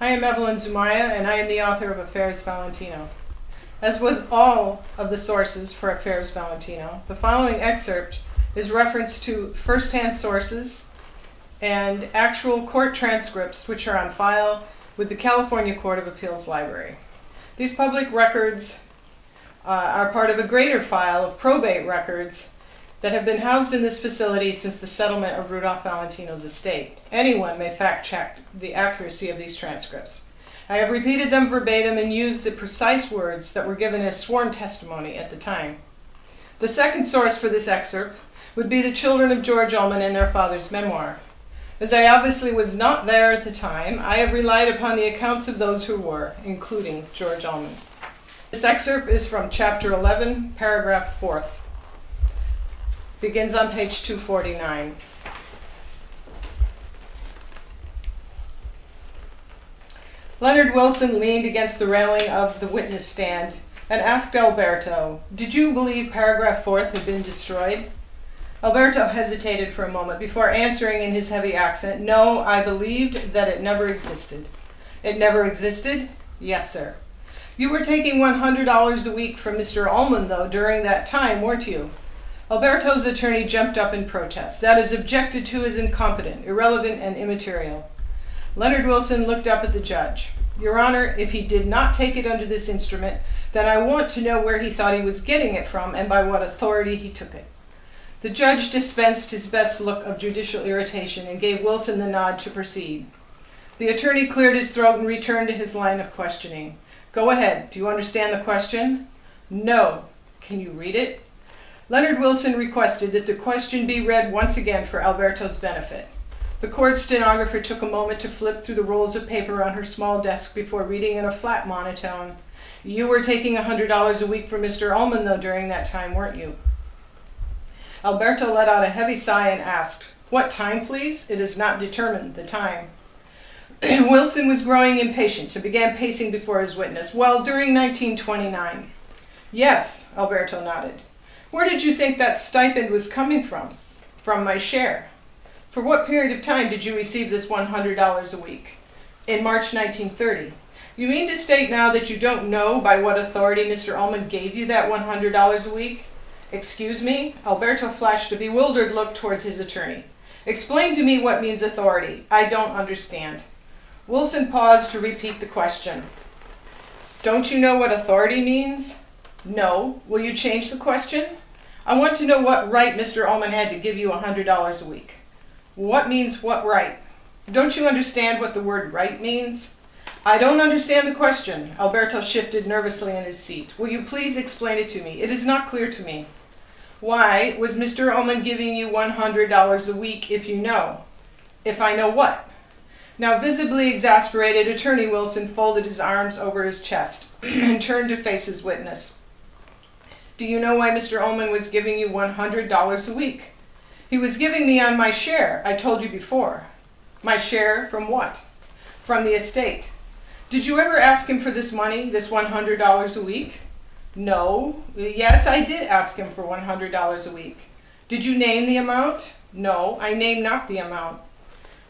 I am Evelyn Zumaya, and I am the author of Affairs Valentino. As with all of the sources for Affairs Valentino, the following excerpt is reference to first-hand sources and actual court transcripts which are on file with the California Court of Appeals Library. These public records are part of a greater file of probate records that have been housed in this facility since the settlement of Rudolph Valentino's estate. Anyone may fact-check the accuracy of these transcripts. I have repeated them verbatim and used the precise words that were given as sworn testimony at the time. The second source for this excerpt would be the children of George Ullman and their father's memoir. As I obviously was not there at the time, I have relied upon the accounts of those who were, including George Ullman. This excerpt is from Chapter 11, Paragraph 4th. Begins on page 249. Leonard Wilson leaned against the railing of the witness stand and asked Alberto, "Did you believe paragraph 4th had been destroyed?" Alberto hesitated for a moment before answering in his heavy accent, "No, I believed that it never existed." "It never existed?" "Yes, sir." "You were taking $100 a week from Mr. Ullman, though, during that time, weren't you?" Alberto's attorney jumped up in protest. "That is objected to as incompetent, irrelevant, and immaterial." Leonard Wilson looked up at the judge. "Your Honor, if he did not take it under this instrument, then I want to know where he thought he was getting it from and by what authority he took it." The judge dispensed his best look of judicial irritation and gave Wilson the nod to proceed. The attorney cleared his throat and returned to his line of questioning. "Go ahead. Do you understand the question?" "No." "Can you read it?" Leonard Wilson requested that the question be read once again for Alberto's benefit. The court stenographer took a moment to flip through the rolls of paper on her small desk before reading in a flat monotone. "You were taking $100 a week from Mr. Ullman, though, during that time, weren't you?" Alberto let out a heavy sigh and asked, "What time, please? It is not determined, the time." Wilson was growing impatient and began pacing before his witness. "Well, during 1929. "Yes," Alberto nodded. "Where did you think that stipend was coming from?" "From my share." "For what period of time did you receive this $100 a week?" "In March 1930. You mean to state now that you don't know by what authority Mr. Ullman gave you that $100 a week?" "Excuse me?" Alberto flashed a bewildered look towards his attorney. "Explain to me what means authority. I don't understand." Wilson paused to repeat the question. "Don't you know what authority means?" "No." "Will you change the question?" "I want to know what right Mr. Ullman had to give you $100 a week." "What means what right? Don't you understand what the word right means?" "I don't understand the question." Alberto shifted nervously in his seat. "Will you please explain it to me? It is not clear to me." "Why was Mr. Ullman giving you $100 a week if you know?" "If I know what?" Now visibly exasperated, Attorney Wilson folded his arms over his chest and turned to face his witness. "Do you know why Mr. Ullman was giving you $100 a week?" "He was giving me on my share, I told you before." "My share from what?" "From the estate." "Did you ever ask him for this money, this $100 a week?" "No." "Yes, I did ask him for $100 a week." "Did you name the amount?" "No, I named not the amount."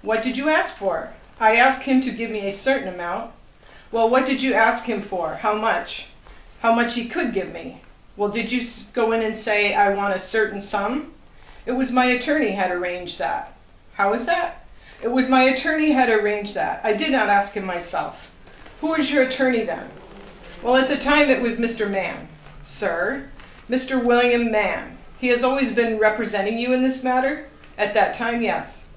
"What did you ask for?" "I asked him to give me a certain amount." "Well, what did you ask him for? How much?" "How much he could give me." "Well, did you go in and say, 'I want a certain sum'?" "It was my attorney had arranged that." "How is that?" "It was my attorney had arranged that. I did not ask him myself." "Who was your attorney then?" "Well, at the time it was Mr. Mann." "Sir?" "Mr. William Mann. He has always been representing you in this matter?" "At that time, yes."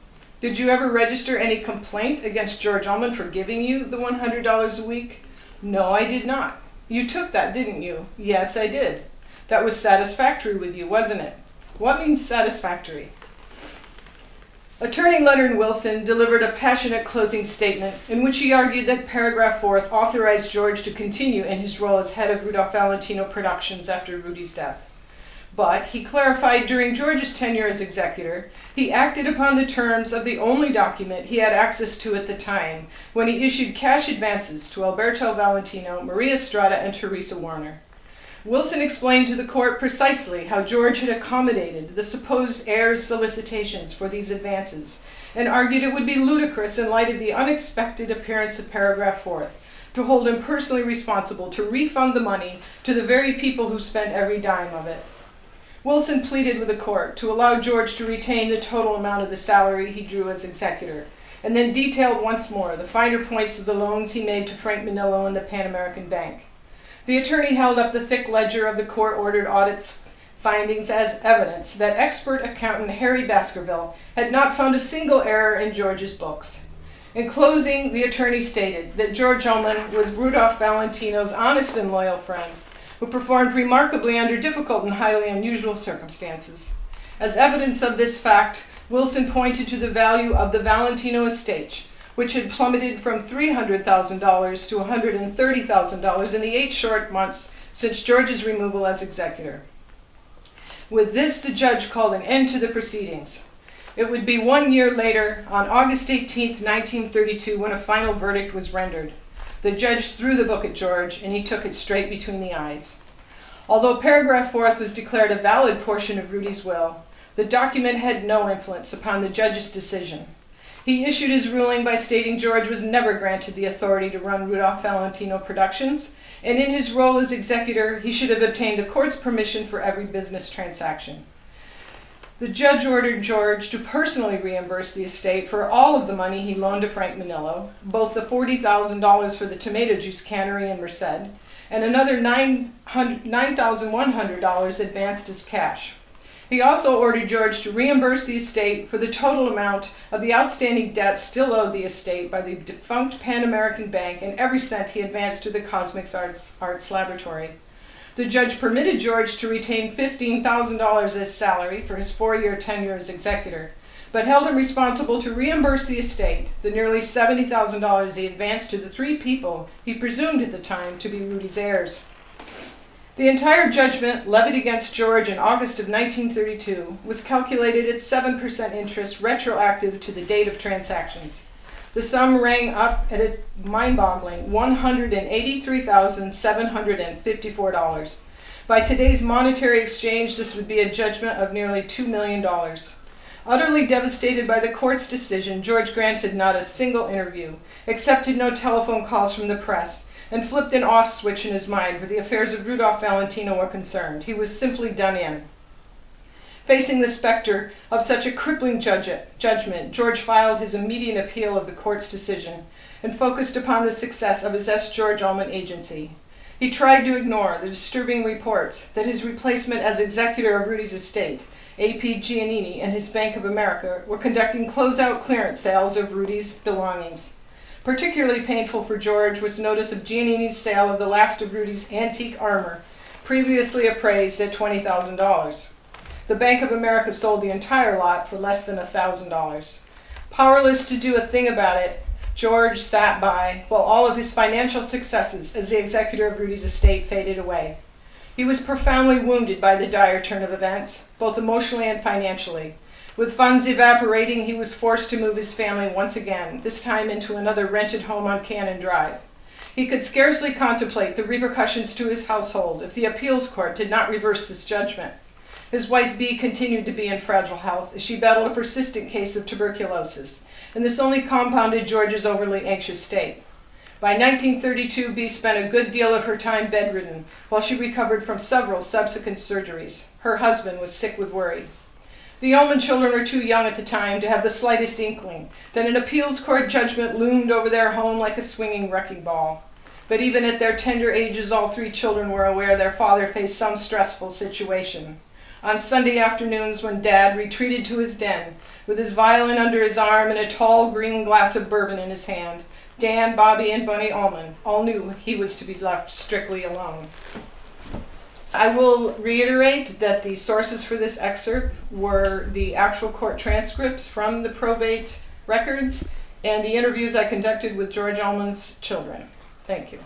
"Did you ever register any complaint against George Ullman for giving you the $100 a week?" "No, I did not." "You took that, didn't you?" "Yes, I did." "That was satisfactory with you, wasn't it?" "What means satisfactory?" Attorney Leonard Wilson delivered a passionate closing statement in which he argued that paragraph 4th authorized George to continue in his role as head of Rudolph Valentino Productions after Rudy's death. But he clarified during George's tenure as executor, he acted upon the terms of the only document he had access to at the time, when he issued cash advances to Alberto Valentino, Maria Strada, and Teresa Warner. Wilson explained to the court precisely how George had accommodated the supposed heir's solicitations for these advances, and argued it would be ludicrous in light of the unexpected appearance of paragraph fourth to hold him personally responsible to refund the money to the very people who spent every dime of it. Wilson pleaded with the court to allow George to retain the total amount of the salary he drew as executor, and then detailed once more the finer points of the loans he made to Frank Manillo and the Pan American Bank. The attorney held up the thick ledger of the court-ordered audit's findings as evidence that expert accountant Harry Baskerville had not found a single error in George's books. In closing, the attorney stated that George Ullman was Rudolph Valentino's honest and loyal friend, who performed remarkably under difficult and highly unusual circumstances. As evidence of this fact, Wilson pointed to the value of the Valentino estate, which had plummeted from $300,000 to $130,000 in the 8 short months since George's removal as executor. With this, the judge called an end to the proceedings. It would be 1 year later, on August 18, 1932, when a final verdict was rendered. The judge threw the book at George, and he took it straight between the eyes. Although paragraph fourth was declared a valid portion of Rudy's will, the document had no influence upon the judge's decision. He issued his ruling by stating George was never granted the authority to run Rudolph Valentino Productions, and in his role as executor, he should have obtained the court's permission for every business transaction. The judge ordered George to personally reimburse the estate for all of the money he loaned to Frank Manillo, both the $40,000 for the tomato juice cannery in Merced, and another $9,100 advanced as cash. He also ordered George to reimburse the estate for the total amount of the outstanding debt still owed the estate by the defunct Pan American Bank and every cent he advanced to the Cosmics Arts Laboratory. The judge permitted George to retain $15,000 as salary for his 4-year tenure as executor, but held him responsible to reimburse the estate, the nearly $70,000 he advanced to the 3 people he presumed at the time to be Rudy's heirs. The entire judgment levied against George in August of 1932 was calculated at 7% interest retroactive to the date of transactions. The sum rang up at a mind-boggling $183,754. By today's monetary exchange, this would be a judgment of nearly $2 million. Utterly devastated by the court's decision, George granted not a single interview, accepted no telephone calls from the press, and flipped an off switch in his mind where the affairs of Rudolph Valentino were concerned. He was simply done in. Facing the specter of such a crippling judgment, George filed his immediate appeal of the court's decision and focused upon the success of his S. George Ullman agency. He tried to ignore the disturbing reports that his replacement as executor of Rudy's estate, A.P. Giannini, and his Bank of America were conducting closeout clearance sales of Rudy's belongings. Particularly painful for George was notice of Giannini's sale of the last of Rudy's antique armor, previously appraised at $20,000. The Bank of America sold the entire lot for less than $1,000. Powerless to do a thing about it, George sat by while all of his financial successes as the executor of Rudy's estate faded away. He was profoundly wounded by the dire turn of events, both emotionally and financially. With funds evaporating, he was forced to move his family once again, this time into another rented home on Cannon Drive. He could scarcely contemplate the repercussions to his household if the appeals court did not reverse this judgment. His wife Bee continued to be in fragile health as she battled a persistent case of tuberculosis, and this only compounded George's overly anxious state. By 1932, Bee spent a good deal of her time bedridden while she recovered from several subsequent surgeries. Her husband was sick with worry. The Ullman children were too young at the time to have the slightest inkling that an appeals court judgment loomed over their home like a swinging wrecking ball. But even at their tender ages, all 3 children were aware their father faced some stressful situation. On Sunday afternoons, when Dad retreated to his den, with his violin under his arm and a tall green glass of bourbon in his hand, Dan, Bobby, and Bunny Ullman all knew he was to be left strictly alone. I will reiterate that the sources for this excerpt were the actual court transcripts from the probate records and the interviews I conducted with George Ullman's children. Thank you.